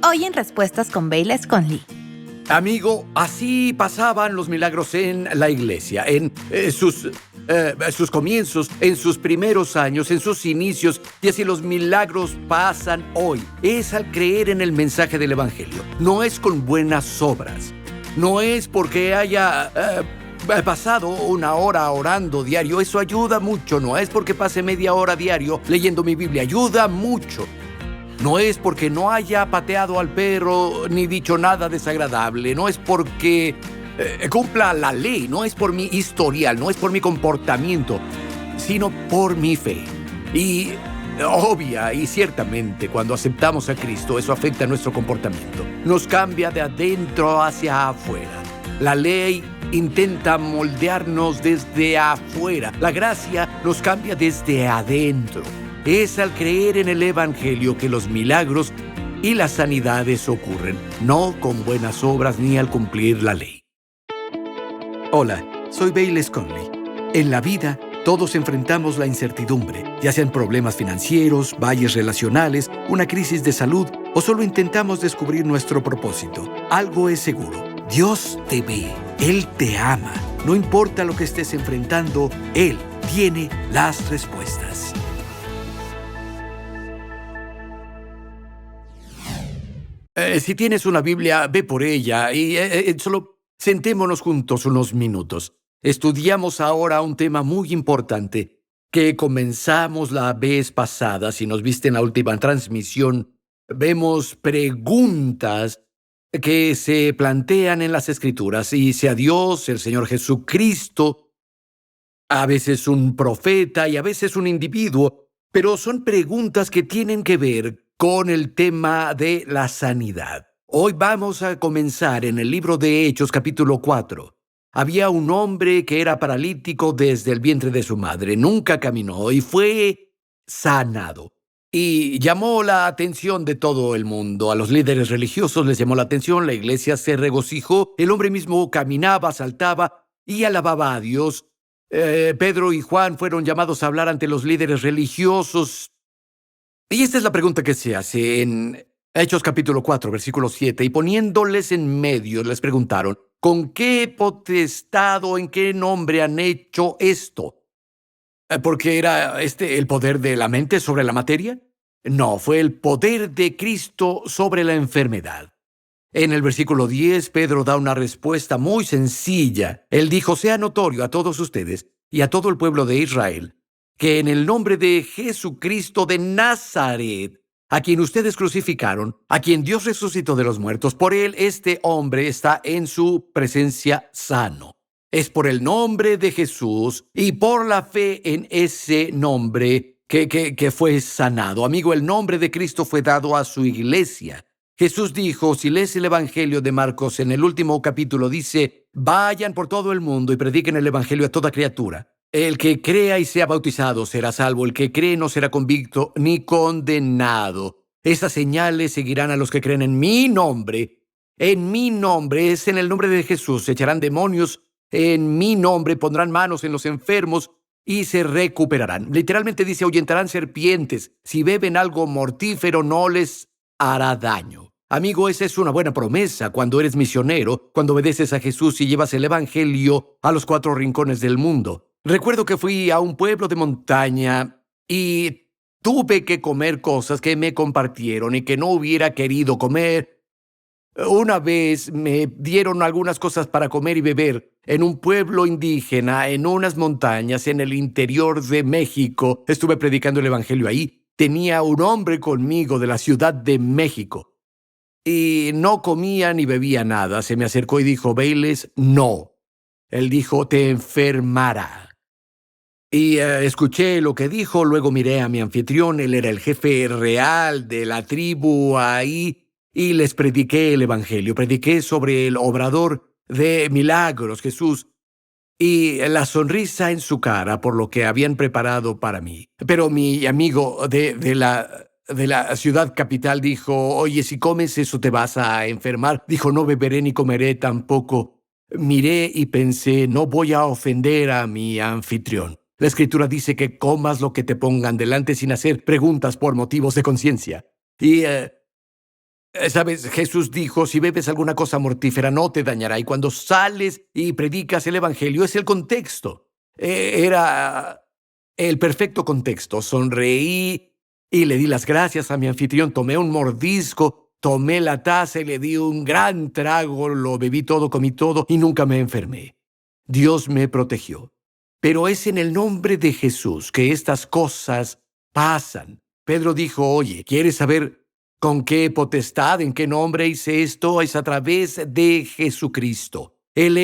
Hoy en Respuestas con Bayless Conley. Amigo, así pasaban los milagros en la iglesia, en sus comienzos, en sus primeros años, en sus inicios, y así los milagros pasan hoy. Es al creer en el mensaje del Evangelio. No es con buenas obras. No es porque haya pasado una hora orando diario. Eso ayuda mucho. No es porque pase media hora diario leyendo mi Biblia. Ayuda mucho. No es porque no haya pateado al perro ni dicho nada desagradable. No es porque cumpla la ley. No es por mi historial. No es por mi comportamiento, sino por mi fe. Y obvia y ciertamente cuando aceptamos a Cristo, eso afecta a nuestro comportamiento. Nos cambia de adentro hacia afuera. La ley intenta moldearnos desde afuera. La gracia nos cambia desde adentro. Es al creer en el Evangelio que los milagros y las sanidades ocurren, no con buenas obras ni al cumplir la ley. Hola, soy Bayless Conley. En la vida, todos enfrentamos la incertidumbre, ya sean problemas financieros, valles relacionales, una crisis de salud o solo intentamos descubrir nuestro propósito. Algo es seguro, Dios te ve, Él te ama. No importa lo que estés enfrentando, Él tiene las respuestas. Si tienes una Biblia, ve por ella y solo sentémonos juntos unos minutos. Estudiamos ahora un tema muy importante que comenzamos la vez pasada. Si nos viste en la última transmisión, vemos preguntas que se plantean en las Escrituras. Y sea Dios, el Señor Jesucristo, a veces un profeta y a veces un individuo, pero son preguntas que tienen que ver con el tema de la sanidad. Hoy vamos a comenzar en el libro de Hechos, capítulo 4. Había un hombre que era paralítico desde el vientre de su madre. Nunca caminó y fue sanado. Y llamó la atención de todo el mundo. A los líderes religiosos les llamó la atención, la iglesia se regocijó. El hombre mismo caminaba, saltaba y alababa a Dios. Pedro y Juan fueron llamados a hablar ante los líderes religiosos. Y esta es la pregunta que se hace en Hechos capítulo 4, versículo 7. Y poniéndoles en medio, les preguntaron, ¿con qué potestad o en qué nombre han hecho esto? ¿Porque era el poder de la mente sobre la materia? No, fue el poder de Cristo sobre la enfermedad. En el versículo 10, Pedro da una respuesta muy sencilla. Él dijo, sea notorio a todos ustedes y a todo el pueblo de Israel, que en el nombre de Jesucristo de Nazaret, a quien ustedes crucificaron, a quien Dios resucitó de los muertos, por él este hombre está en su presencia sano. Es por el nombre de Jesús y por la fe en ese nombre que fue sanado. Amigo, el nombre de Cristo fue dado a su iglesia. Jesús dijo, si lees el Evangelio de Marcos, en el último capítulo dice, vayan por todo el mundo y prediquen el Evangelio a toda criatura. El que crea y sea bautizado será salvo. El que cree no será convicto ni condenado. Estas señales seguirán a los que creen en mi nombre. En mi nombre, es en el nombre de Jesús. Echarán demonios. En mi nombre pondrán manos en los enfermos y se recuperarán. Literalmente dice, ahuyentarán serpientes. Si beben algo mortífero no les hará daño. Amigo, esa es una buena promesa cuando eres misionero, cuando obedeces a Jesús y llevas el Evangelio a los 4 rincones del mundo. Recuerdo que fui a un pueblo de montaña y tuve que comer cosas que me compartieron y que no hubiera querido comer. Una vez me dieron algunas cosas para comer y beber en un pueblo indígena, en unas montañas, en el interior de México. Estuve predicando el Evangelio ahí. Tenía un hombre conmigo de la Ciudad de México y no comía ni bebía nada. Se me acercó y dijo, Bayless, no. Él dijo, te enfermará. Y escuché lo que dijo, luego miré a mi anfitrión, él era el jefe real de la tribu ahí, y les prediqué el Evangelio. Prediqué sobre el obrador de milagros, Jesús, y la sonrisa en su cara por lo que habían preparado para mí. Pero mi amigo de la ciudad capital dijo, oye, si comes eso te vas a enfermar. Dijo, no beberé ni comeré tampoco. Miré y pensé, no voy a ofender a mi anfitrión. La Escritura dice que comas lo que te pongan delante sin hacer preguntas por motivos de conciencia. Y Sabes, Jesús dijo, si bebes alguna cosa mortífera no te dañará. Y cuando sales y predicas el Evangelio es el contexto. Era el perfecto contexto. Sonreí y le di las gracias a mi anfitrión. Tomé un mordisco, tomé la taza y le di un gran trago. Lo bebí todo, comí todo y nunca me enfermé. Dios me protegió. Pero es en el nombre de Jesús que estas cosas pasan. Pedro dijo, oye, ¿quieres saber con qué potestad, en qué nombre hice esto? Es a través de Jesucristo. Él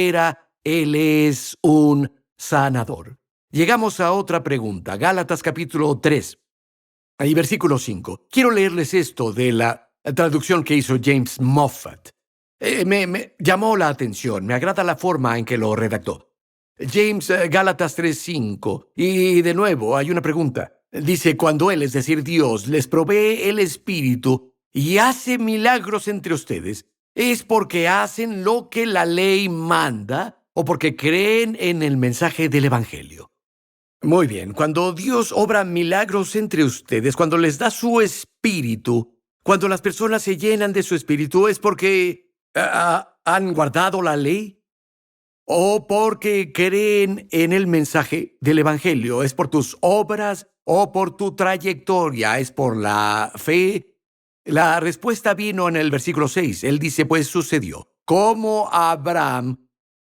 es un sanador. Llegamos a otra pregunta. Gálatas capítulo 3, y versículo 5. Quiero leerles esto de la traducción que hizo James Moffat. Me llamó la atención, me agrada la forma en que lo redactó. Gálatas 3:5. Y de nuevo, hay una pregunta. Dice, cuando Él, es decir, Dios, les provee el Espíritu y hace milagros entre ustedes, ¿es porque hacen lo que la ley manda o porque creen en el mensaje del Evangelio? Muy bien, cuando Dios obra milagros entre ustedes, cuando les da su Espíritu, cuando las personas se llenan de su Espíritu, ¿es porque han guardado la ley? ¿O porque creen en el mensaje del Evangelio? ¿Es por tus obras o por tu trayectoria? ¿Es por la fe? La respuesta vino en el versículo 6. Él dice, pues sucedió, como Abraham,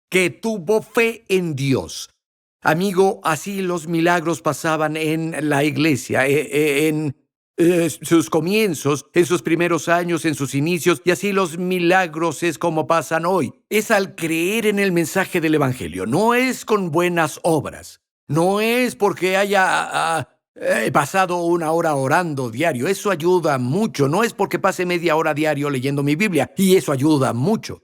que tuvo fe en Dios. Amigo, así los milagros pasaban en la iglesia, en sus comienzos, en sus primeros años, en sus inicios, y así los milagros es como pasan hoy. Es al creer en el mensaje del Evangelio, no es con buenas obras, no es porque haya pasado una hora orando diario, eso ayuda mucho, no es porque pase media hora diario leyendo mi Biblia, y eso ayuda mucho.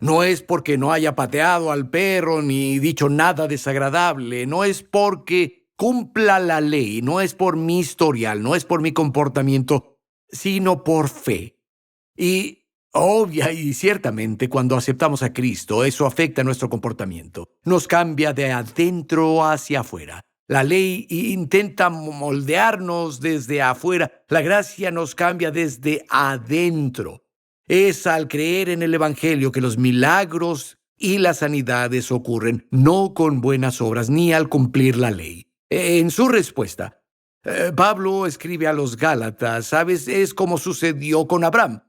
No es porque no haya pateado al perro ni dicho nada desagradable, no es porque cumpla la ley, no es por mi historial, no es por mi comportamiento, sino por fe. Y obvia y ciertamente cuando aceptamos a Cristo, eso afecta nuestro comportamiento, nos cambia de adentro hacia afuera. La ley intenta moldearnos desde afuera, la gracia nos cambia desde adentro. Es al creer en el Evangelio que los milagros y las sanidades ocurren, no con buenas obras ni al cumplir la ley. En su respuesta, Pablo escribe a los Gálatas, ¿sabes? Es como sucedió con Abraham.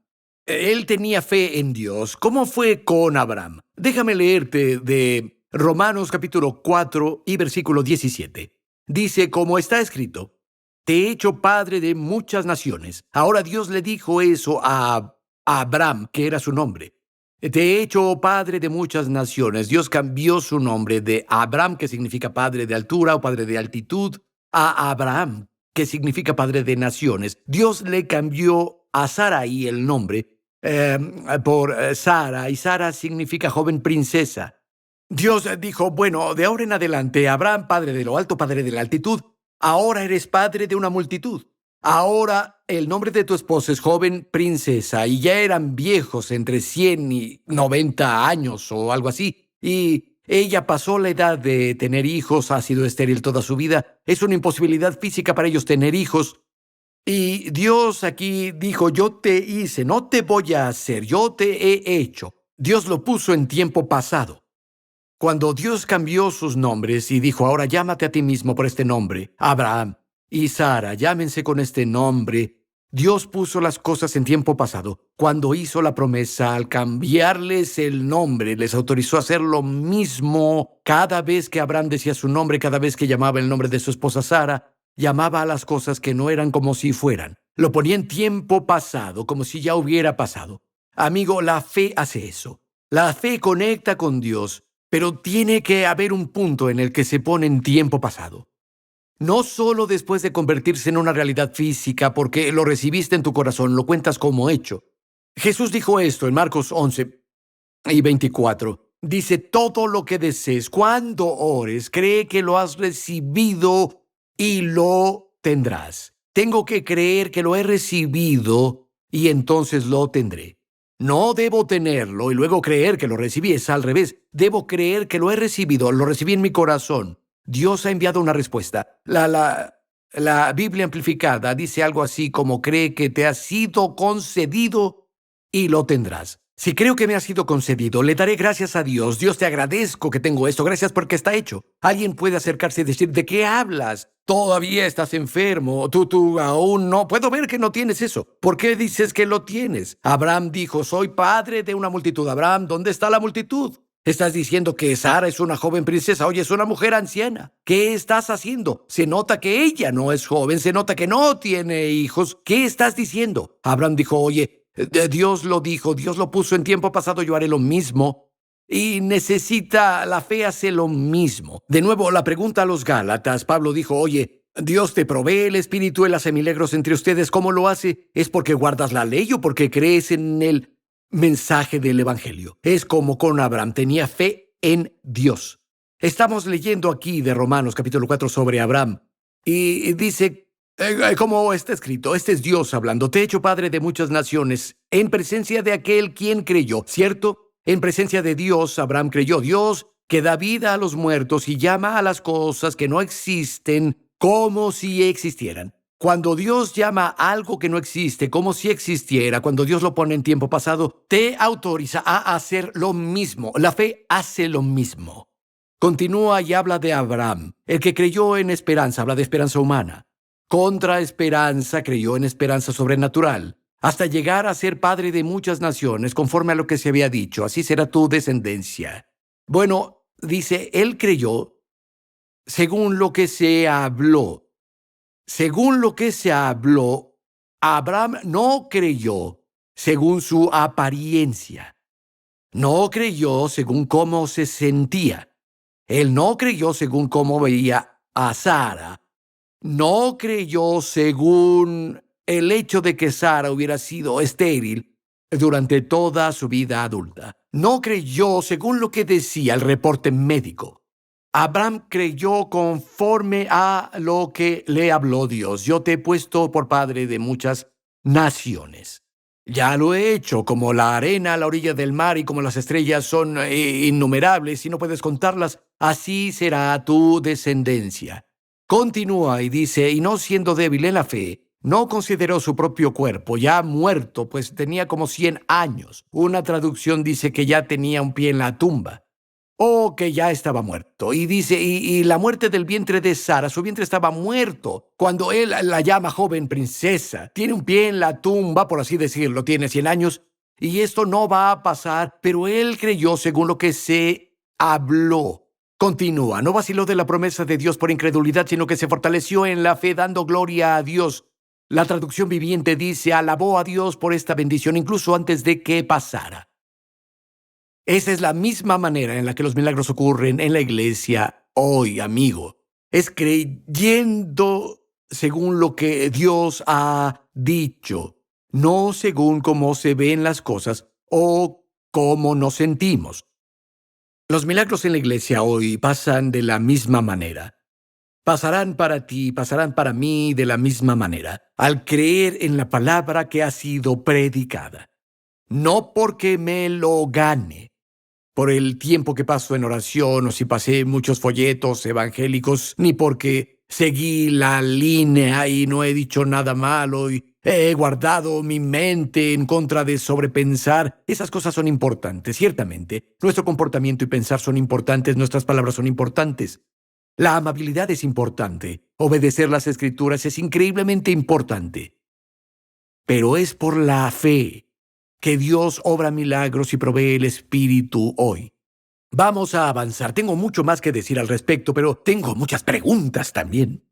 Él tenía fe en Dios. ¿Cómo fue con Abraham? Déjame leerte de Romanos capítulo 4 y versículo 17. Dice, como está escrito, te he hecho padre de muchas naciones. Ahora Dios le dijo eso a Abraham, que era su nombre. Te he hecho padre de muchas naciones. Dios cambió su nombre de Abraham, que significa padre de altura o padre de altitud, a Abraham, que significa padre de naciones. Dios le cambió a Sarai el nombre por Sara, y Sara significa joven princesa. Dios dijo, bueno, de ahora en adelante, Abraham, padre de lo alto, padre de la altitud, ahora eres padre de una multitud. Ahora el nombre de tu esposa es joven princesa, y ya eran viejos entre 100 y 90 años o algo así, y ella pasó la edad de tener hijos, ha sido estéril toda su vida, es una imposibilidad física para ellos tener hijos. Y Dios aquí dijo, yo te hice, no te voy a hacer, yo te he hecho. Dios lo puso en tiempo pasado. Cuando Dios cambió sus nombres y dijo, ahora llámate a ti mismo por este nombre, Abraham y Sara, llámense con este nombre, Dios puso las cosas en tiempo pasado. Cuando hizo la promesa, al cambiarles el nombre, les autorizó a hacer lo mismo. Cada vez que Abraham decía su nombre, cada vez que llamaba el nombre de su esposa Sara, llamaba a las cosas que no eran como si fueran. Lo ponía en tiempo pasado, como si ya hubiera pasado. Amigo, la fe hace eso. La fe conecta con Dios, pero tiene que haber un punto en el que se pone en tiempo pasado. No solo después de convertirse en una realidad física porque lo recibiste en tu corazón, lo cuentas como hecho. Jesús dijo esto en Marcos 11 y 24. Dice, todo lo que desees cuando ores, cree que lo has recibido y lo tendrás. Tengo que creer que lo he recibido y entonces lo tendré. No debo tenerlo y luego creer que lo recibí, es al revés. Debo creer que lo he recibido, lo recibí en mi corazón. Dios ha enviado una respuesta. La Biblia amplificada dice algo así como cree que te ha sido concedido y lo tendrás. Si creo que me ha sido concedido, le daré gracias a Dios. Dios, te agradezco que tengo esto. Gracias porque está hecho. Alguien puede acercarse y decir, ¿de qué hablas? Todavía estás enfermo. Tú aún no. Puedo ver que no tienes eso. ¿Por qué dices que lo tienes? Abraham dijo, soy padre de una multitud. Abraham, ¿dónde está la multitud? Estás diciendo que Sara es una joven princesa. Oye, es una mujer anciana. ¿Qué estás haciendo? Se nota que ella no es joven. Se nota que no tiene hijos. ¿Qué estás diciendo? Abraham dijo, oye, Dios lo dijo, Dios lo puso en tiempo pasado, yo haré lo mismo. Y la fe hace lo mismo. De nuevo, la pregunta a los Gálatas, Pablo dijo, oye, Dios te provee el Espíritu, Él hace milagros entre ustedes. ¿Cómo lo hace? ¿Es porque guardas la ley o porque crees en el mensaje del Evangelio? Es como con Abraham, tenía fe en Dios. Estamos leyendo aquí de Romanos capítulo 4 sobre Abraham y dice, como está escrito, este es Dios hablando, te he hecho padre de muchas naciones, en presencia de aquel quien creyó, ¿cierto? En presencia de Dios, Abraham creyó. Dios que da vida a los muertos y llama a las cosas que no existen como si existieran. Cuando Dios llama a algo que no existe como si existiera, cuando Dios lo pone en tiempo pasado, te autoriza a hacer lo mismo. La fe hace lo mismo. Continúa y habla de Abraham, el que creyó en esperanza, habla de esperanza humana. Contra esperanza creyó en esperanza sobrenatural, hasta llegar a ser padre de muchas naciones, conforme a lo que se había dicho, así será tu descendencia. Bueno, dice, él creyó según lo que se habló. Según lo que se habló, Abraham no creyó según su apariencia. No creyó según cómo se sentía. Él no creyó según cómo veía a Sara. No creyó según el hecho de que Sara hubiera sido estéril durante toda su vida adulta. No creyó según lo que decía el reporte médico. Abraham creyó conforme a lo que le habló Dios. Yo te he puesto por padre de muchas naciones. Ya lo he hecho, como la arena a la orilla del mar y como las estrellas son innumerables y no puedes contarlas, así será tu descendencia. Continúa y dice, y no siendo débil en la fe, no consideró su propio cuerpo, ya muerto, pues tenía como 100 años. Una traducción dice que ya tenía un pie en la tumba, o que ya estaba muerto. Y dice, y la muerte del vientre de Sara, su vientre estaba muerto. Cuando él la llama joven princesa, tiene un pie en la tumba, por así decirlo, tiene 100 años, y esto no va a pasar, pero él creyó según lo que se habló. Continúa, no vaciló de la promesa de Dios por incredulidad, sino que se fortaleció en la fe dando gloria a Dios. La traducción viviente dice, alabó a Dios por esta bendición incluso antes de que pasara. Esa es la misma manera en la que los milagros ocurren en la iglesia hoy, amigo. Es creyendo según lo que Dios ha dicho, no según cómo se ven las cosas o cómo nos sentimos. Los milagros en la iglesia hoy pasan de la misma manera. Pasarán para ti, pasarán para mí de la misma manera, al creer en la palabra que ha sido predicada. No porque me lo gane, por el tiempo que paso en oración o si pasé muchos folletos evangélicos, ni porque seguí la línea y no he dicho nada malo y he guardado mi mente en contra de sobrepensar. Esas cosas son importantes, ciertamente. Nuestro comportamiento y pensar son importantes, nuestras palabras son importantes. La amabilidad es importante. Obedecer las Escrituras es increíblemente importante. Pero es por la fe que Dios obra milagros y provee el Espíritu hoy. Vamos a avanzar. Tengo mucho más que decir al respecto, pero tengo muchas preguntas también.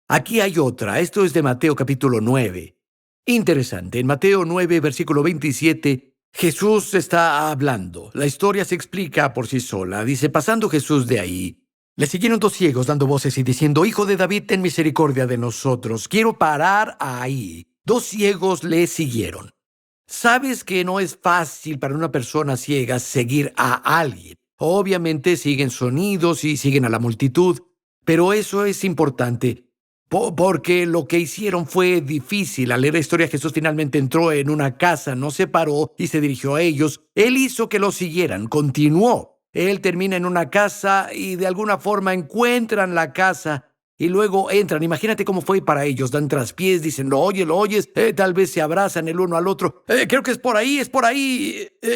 Aquí hay otra. Esto es de Mateo capítulo 9. Interesante. En Mateo 9, versículo 27, Jesús está hablando. La historia se explica por sí sola. Dice, pasando Jesús de ahí, le siguieron 2 ciegos dando voces y diciendo, Hijo de David, ten misericordia de nosotros. Quiero parar ahí. 2 ciegos le siguieron. Sabes que no es fácil para una persona ciega seguir a alguien. Obviamente siguen sonidos y siguen a la multitud, pero eso es importante porque lo que hicieron fue difícil. Al leer la historia, Jesús finalmente entró en una casa, no se paró y se dirigió a ellos. Él hizo que lo siguieran, continuó. Él termina en una casa y de alguna forma encuentran la casa y luego entran. Imagínate cómo fue para ellos. Dan traspiés, dicen, lo oyes, tal vez se abrazan el uno al otro. Creo que es por ahí.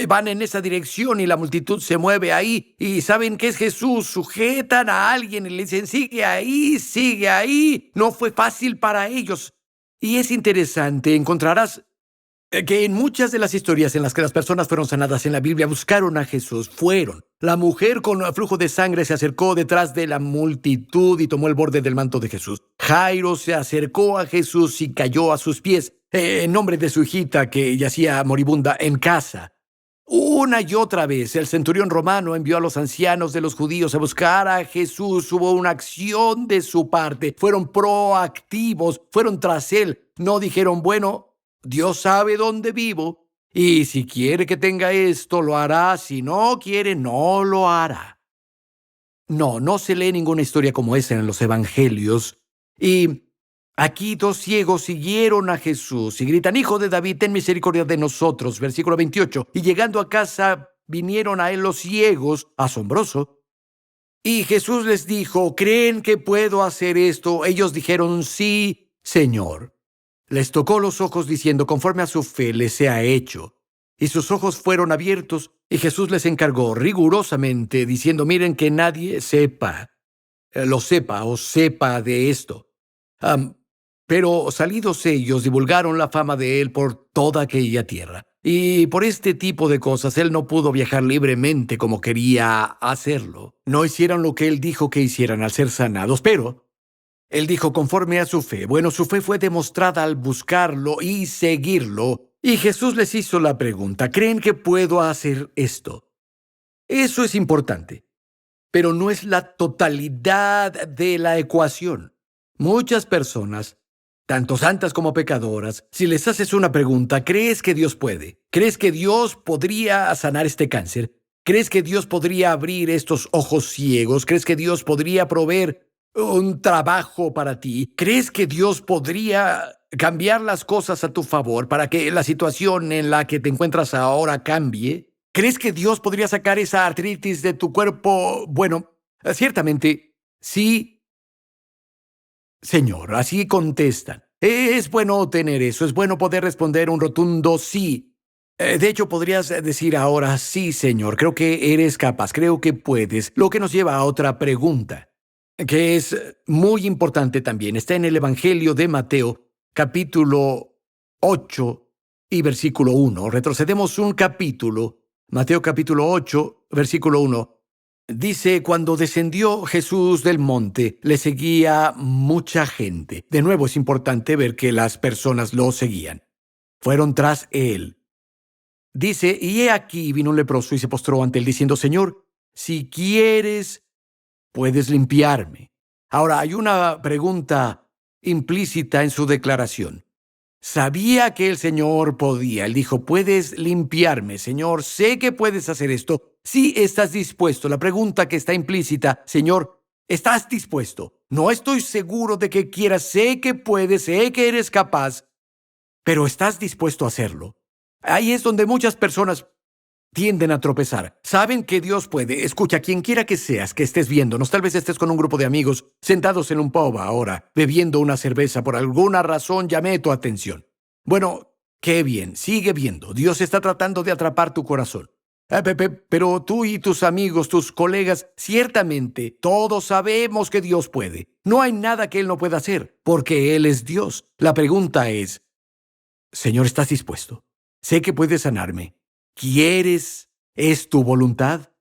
Van en esa dirección y la multitud se mueve ahí y saben que es Jesús. Sujetan a alguien y le dicen, sigue ahí. No fue fácil para ellos. Y es interesante, encontrarás que en muchas de las historias en las que las personas fueron sanadas en la Biblia buscaron a Jesús. La mujer con flujo de sangre se acercó detrás de la multitud y tomó el borde del manto de Jesús. Jairo se acercó a Jesús y cayó a sus pies en nombre de su hijita que yacía moribunda en casa. Una y otra vez el centurión romano envió a los ancianos de los judíos a buscar a Jesús. Hubo una acción de su parte. Fueron proactivos, fueron tras él. No dijeron, bueno, Dios sabe dónde vivo y si quiere que tenga esto, lo hará. Si no quiere, no lo hará. No se lee ninguna historia como esa en los evangelios. Y aquí 2 ciegos siguieron a Jesús y gritan, Hijo de David, ten misericordia de nosotros. Versículo 28. Y llegando a casa, vinieron a él los ciegos, asombroso. Y Jesús les dijo, ¿creen que puedo hacer esto? Ellos dijeron, sí, Señor. Les tocó los ojos diciendo, conforme a su fe les sea hecho. Y sus ojos fueron abiertos, y Jesús les encargó rigurosamente, diciendo, miren que nadie sepa de esto. Pero salidos ellos, divulgaron la fama de él por toda aquella tierra. Y por este tipo de cosas, él no pudo viajar libremente como quería hacerlo. No hicieron lo que él dijo que hicieran al ser sanados, pero él dijo conforme a su fe. Bueno, su fe fue demostrada al buscarlo y seguirlo. Y Jesús les hizo la pregunta, ¿creen que puedo hacer esto? Eso es importante, pero no es la totalidad de la ecuación. Muchas personas, tanto santas como pecadoras, si les haces una pregunta, ¿crees que Dios puede? ¿Crees que Dios podría sanar este cáncer? ¿Crees que Dios podría abrir estos ojos ciegos? ¿Crees que Dios podría proveer un trabajo para ti? ¿Crees que Dios podría cambiar las cosas a tu favor para que la situación en la que te encuentras ahora cambie? ¿Crees que Dios podría sacar esa artritis de tu cuerpo? Bueno, ciertamente, sí, Señor, así contestan. Es bueno tener eso, es bueno poder responder un rotundo sí. De hecho, podrías decir ahora, sí, Señor, creo que eres capaz, creo que puedes, lo que nos lleva a otra pregunta, que es muy importante también. Está en el Evangelio de Mateo, capítulo 8 y versículo 1. Retrocedemos un capítulo. Mateo capítulo 8, versículo 1. Dice, cuando descendió Jesús del monte, le seguía mucha gente. De nuevo es importante ver que las personas lo seguían. Fueron tras él. Dice, y he aquí vino un leproso y se postró ante él diciendo, Señor, si quieres, puedes limpiarme. Ahora, hay una pregunta implícita en su declaración. Sabía que el Señor podía. Él dijo, puedes limpiarme, Señor, sé que puedes hacer esto. Sí estás dispuesto. La pregunta que está implícita, Señor, ¿estás dispuesto? No estoy seguro de que quieras, sé que puedes, sé que eres capaz, pero ¿estás dispuesto a hacerlo? Ahí es donde muchas personas tienden a tropezar. Saben que Dios puede. Escucha, quien quiera que seas, que estés viéndonos, tal vez estés con un grupo de amigos sentados en un pub ahora, bebiendo una cerveza. Por alguna razón llamé tu atención. Bueno, qué bien, sigue viendo. Dios está tratando de atrapar tu corazón. Pero tú y tus amigos, tus colegas, ciertamente todos sabemos que Dios puede. No hay nada que Él no pueda hacer, porque Él es Dios. La pregunta es, Señor, ¿estás dispuesto? Sé que puedes sanarme. ¿Quieres? ¿Es tu voluntad?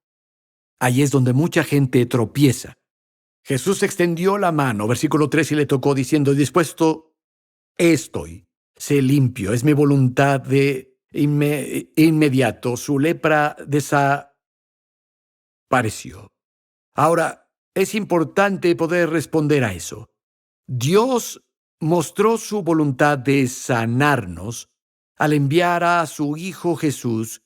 Ahí es donde mucha gente tropieza. Jesús extendió la mano, versículo 3, y le tocó diciendo, dispuesto estoy, sé limpio, es mi voluntad de inmediato. Su lepra desapareció. Ahora, es importante poder responder a eso. Dios mostró su voluntad de sanarnos al enviar a su Hijo Jesús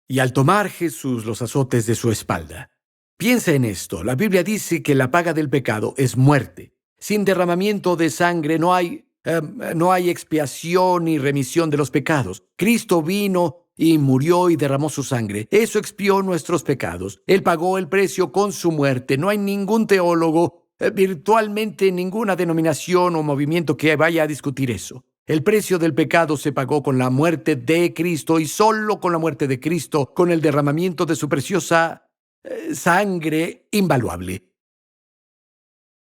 y al tomar Jesús los azotes de su espalda. Piensa en esto. La Biblia dice que la paga del pecado es muerte. Sin derramamiento de sangre no hay expiación ni remisión de los pecados. Cristo vino y murió y derramó su sangre. Eso expió nuestros pecados. Él pagó el precio con su muerte. No hay ningún teólogo virtualmente ninguna denominación o movimiento que vaya a discutir eso. El precio del pecado se pagó con la muerte de Cristo y solo con la muerte de Cristo, con el derramamiento de su preciosa sangre invaluable.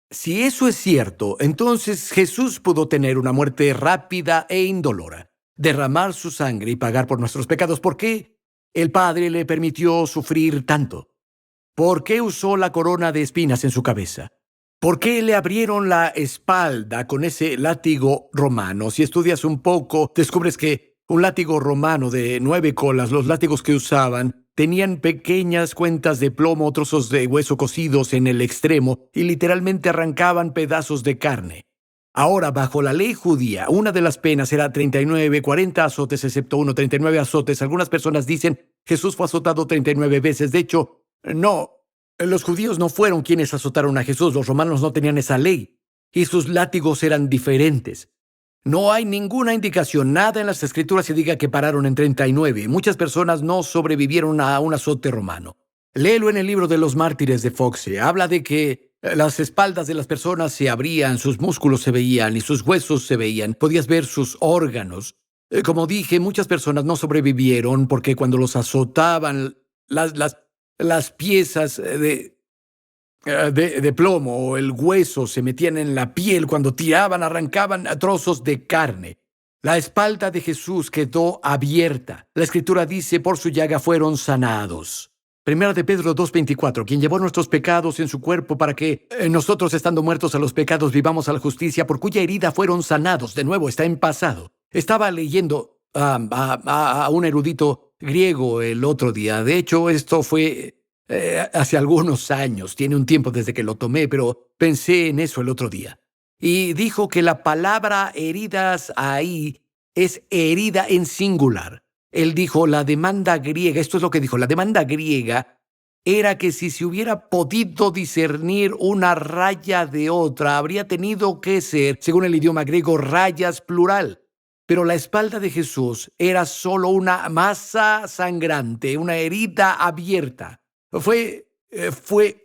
Si eso es cierto, entonces Jesús pudo tener una muerte rápida e indolora, derramar su sangre y pagar por nuestros pecados. ¿Por qué el Padre le permitió sufrir tanto? ¿Por qué usó la corona de espinas en su cabeza? ¿Por qué le abrieron la espalda con ese látigo romano? Si estudias un poco, descubres que un látigo romano de 9 colas, los látigos que usaban, tenían pequeñas cuentas de plomo, trozos de hueso cocidos en el extremo y literalmente arrancaban pedazos de carne. Ahora, bajo la ley judía, una de las penas era 39, 40 azotes, excepto uno, 39 azotes. Algunas personas dicen Jesús fue azotado 39 veces. De hecho, no. Los judíos no fueron quienes azotaron a Jesús. Los romanos no tenían esa ley. Y sus látigos eran diferentes. No hay ninguna indicación, nada en las Escrituras que diga que pararon en 39. Muchas personas no sobrevivieron a un azote romano. Léelo en el libro de los mártires de Foxe. Habla de que las espaldas de las personas se abrían, sus músculos se veían y sus huesos se veían. Podías ver sus órganos. Como dije, muchas personas no sobrevivieron porque cuando los azotaban, las piezas de plomo o el hueso se metían en la piel. Cuando tiraban, arrancaban trozos de carne. La espalda de Jesús quedó abierta. La Escritura dice, por su llaga fueron sanados. Primera de Pedro 2:24, quien llevó nuestros pecados en su cuerpo para que nosotros, estando muertos a los pecados, vivamos a la justicia, por cuya herida fueron sanados. De nuevo, está en pasado. Estaba leyendo a un erudito griego el otro día. De hecho, esto fue hace algunos años. Tiene un tiempo desde que lo tomé, pero pensé en eso el otro día. Y dijo que la palabra heridas ahí es herida en singular. Él dijo, la demanda griega, esto es lo que dijo, la demanda griega era que si se hubiera podido discernir una raya de otra, habría tenido que ser, según el idioma griego, rayas plural. Pero la espalda de Jesús era solo una masa sangrante, una herida abierta. Fue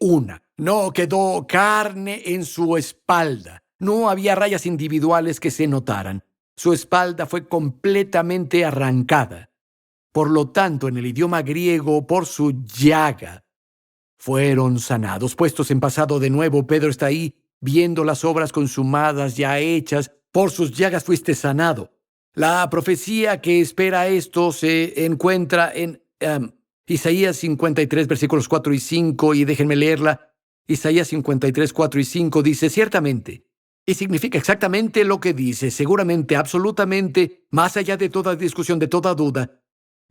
una. No quedó carne en su espalda. No había rayas individuales que se notaran. Su espalda fue completamente arrancada. Por lo tanto, en el idioma griego, por su llaga, fueron sanados. Puestos en pasado de nuevo, Pedro está ahí viendo las obras consumadas ya hechas. Por sus llagas fuiste sanado. La profecía que espera esto se encuentra en Isaías 53, versículos 4 y 5, y déjenme leerla. Isaías 53, 4 y 5 dice, ciertamente, y significa exactamente lo que dice, seguramente, absolutamente, más allá de toda discusión, de toda duda,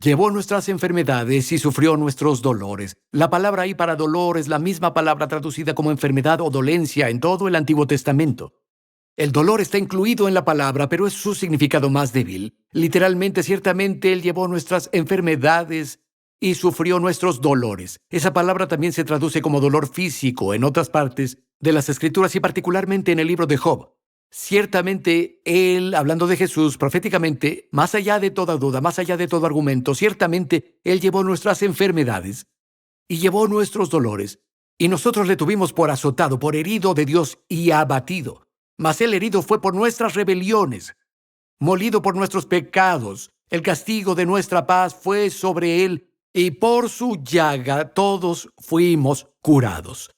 llevó nuestras enfermedades y sufrió nuestros dolores. La palabra ahí para dolor es la misma palabra traducida como enfermedad o dolencia en todo el Antiguo Testamento. El dolor está incluido en la palabra, pero es su significado más débil. Literalmente, ciertamente, Él llevó nuestras enfermedades y sufrió nuestros dolores. Esa palabra también se traduce como dolor físico en otras partes de las Escrituras y particularmente en el libro de Job. Ciertamente, Él, hablando de Jesús proféticamente, más allá de toda duda, más allá de todo argumento, ciertamente Él llevó nuestras enfermedades y llevó nuestros dolores. Y nosotros le tuvimos por azotado, por herido de Dios y abatido. Mas el herido fue por nuestras rebeliones, molido por nuestros pecados. El castigo de nuestra paz fue sobre Él, y por su llaga todos fuimos curados.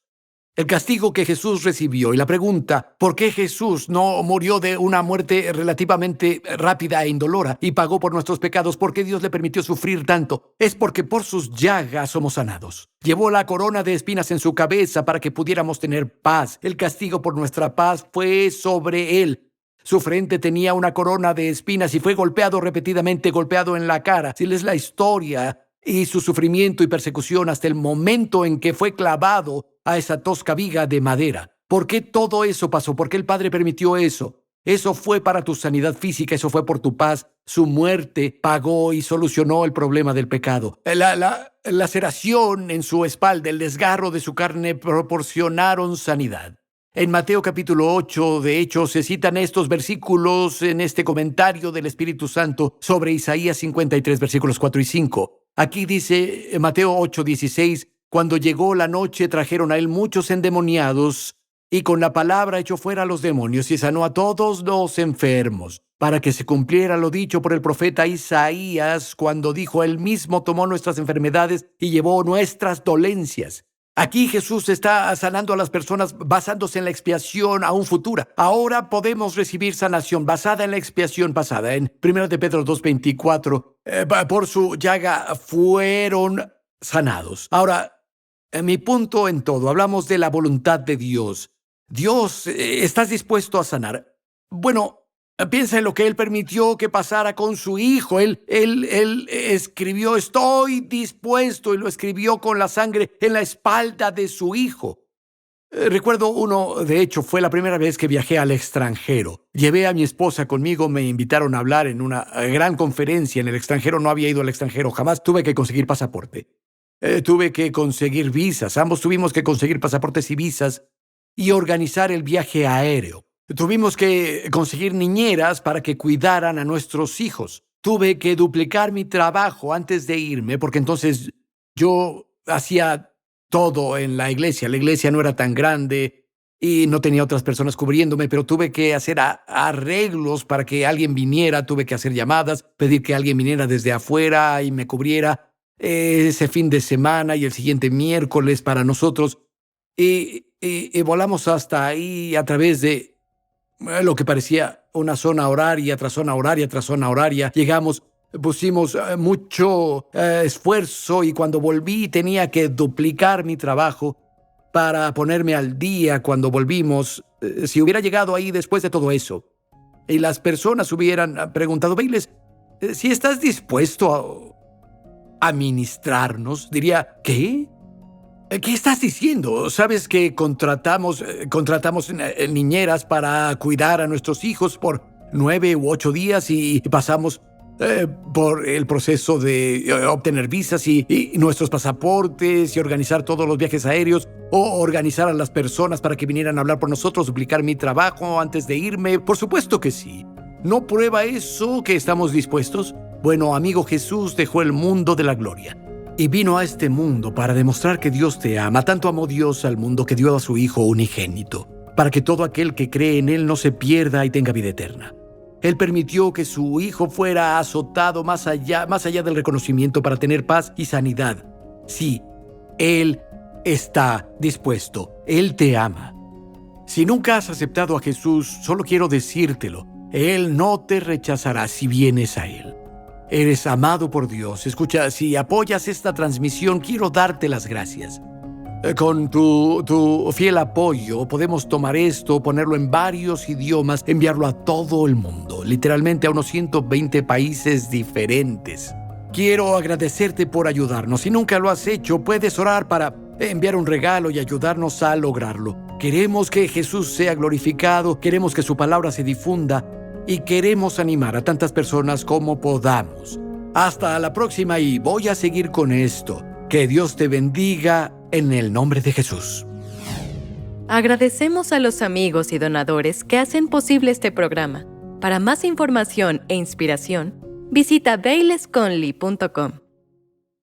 El castigo que Jesús recibió y la pregunta, ¿por qué Jesús no murió de una muerte relativamente rápida e indolora y pagó por nuestros pecados? ¿Por qué Dios le permitió sufrir tanto? Es porque por sus llagas somos sanados. Llevó la corona de espinas en su cabeza para que pudiéramos tener paz. El castigo por nuestra paz fue sobre Él. Su frente tenía una corona de espinas y fue golpeado repetidamente, golpeado en la cara. Si lees la historia y su sufrimiento y persecución hasta el momento en que fue clavado a esa tosca viga de madera. ¿Por qué todo eso pasó? ¿Por qué el Padre permitió eso? Eso fue para tu sanidad física, eso fue por tu paz. Su muerte pagó y solucionó el problema del pecado. La laceración en su espalda, el desgarro de su carne proporcionaron sanidad. En Mateo capítulo 8, de hecho, se citan estos versículos en este comentario del Espíritu Santo sobre Isaías 53, versículos 4 y 5. Aquí dice Mateo 8, 16, cuando llegó la noche trajeron a él muchos endemoniados y con la palabra echó fuera a los demonios y sanó a todos los enfermos, para que se cumpliera lo dicho por el profeta Isaías, cuando dijo: Él mismo tomó nuestras enfermedades y llevó nuestras dolencias. Aquí Jesús está sanando a las personas basándose en la expiación aún futura. Ahora podemos recibir sanación basada en la expiación pasada. En 1 de Pedro 2:24, por su llaga fueron sanados. Ahora, mi punto en todo, hablamos de la voluntad de Dios. Dios, ¿estás dispuesto a sanar? Bueno, piensa en lo que Él permitió que pasara con su Hijo. Él escribió: estoy dispuesto, y lo escribió con la sangre en la espalda de su Hijo. Recuerdo de hecho, fue la primera vez que viajé al extranjero. Llevé a mi esposa conmigo, me invitaron a hablar en una gran conferencia en el extranjero. No había ido al extranjero jamás, tuve que conseguir pasaporte. Tuve que conseguir visas, ambos tuvimos que conseguir pasaportes y visas y organizar el viaje aéreo. Tuvimos que conseguir niñeras para que cuidaran a nuestros hijos. Tuve que duplicar mi trabajo antes de irme, porque entonces yo hacía todo en la iglesia. La iglesia no era tan grande y no tenía otras personas cubriéndome, pero tuve que hacer arreglos para que alguien viniera. Tuve que hacer llamadas, pedir que alguien viniera desde afuera y me cubriera ese fin de semana y el siguiente miércoles para nosotros. Y volamos hasta ahí a través de lo que parecía una zona horaria tras zona horaria tras zona horaria. Llegamos, pusimos mucho esfuerzo, y cuando volví tenía que duplicar mi trabajo para ponerme al día cuando volvimos. Si hubiera llegado ahí después de todo eso y las personas hubieran preguntado: Bayless, si estás dispuesto a ministrarnos, diría: ¿qué? ¿Qué estás diciendo? ¿Sabes que contratamos niñeras para cuidar a nuestros hijos por 9 u 8 días y pasamos por el proceso de obtener visas y nuestros pasaportes y organizar todos los viajes aéreos, o organizar a las personas para que vinieran a hablar por nosotros, duplicar mi trabajo antes de irme? Por supuesto que sí. ¿No prueba eso que estamos dispuestos? Bueno, amigo, Jesús dejó el mundo de la gloria y vino a este mundo para demostrar que Dios te ama. Tanto amó Dios al mundo que dio a su Hijo unigénito, para que todo aquel que cree en Él no se pierda y tenga vida eterna. Él permitió que su Hijo fuera azotado más allá del reconocimiento, para tener paz y sanidad. Sí, Él está dispuesto. Él te ama. Si nunca has aceptado a Jesús, solo quiero decírtelo: Él no te rechazará si vienes a Él. Eres amado por Dios. Escucha, si apoyas esta transmisión, quiero darte las gracias. Con tu fiel apoyo podemos tomar esto, ponerlo en varios idiomas, enviarlo a todo el mundo, literalmente a unos 120 países diferentes. Quiero agradecerte por ayudarnos. Si nunca lo has hecho, puedes orar para enviar un regalo y ayudarnos a lograrlo. Queremos que Jesús sea glorificado, queremos que su palabra se difunda y queremos animar a tantas personas como podamos. Hasta la próxima, y voy a seguir con esto. Que Dios te bendiga en el nombre de Jesús. Agradecemos a los amigos y donadores que hacen posible este programa. Para más información e inspiración, visita baylessconley.com.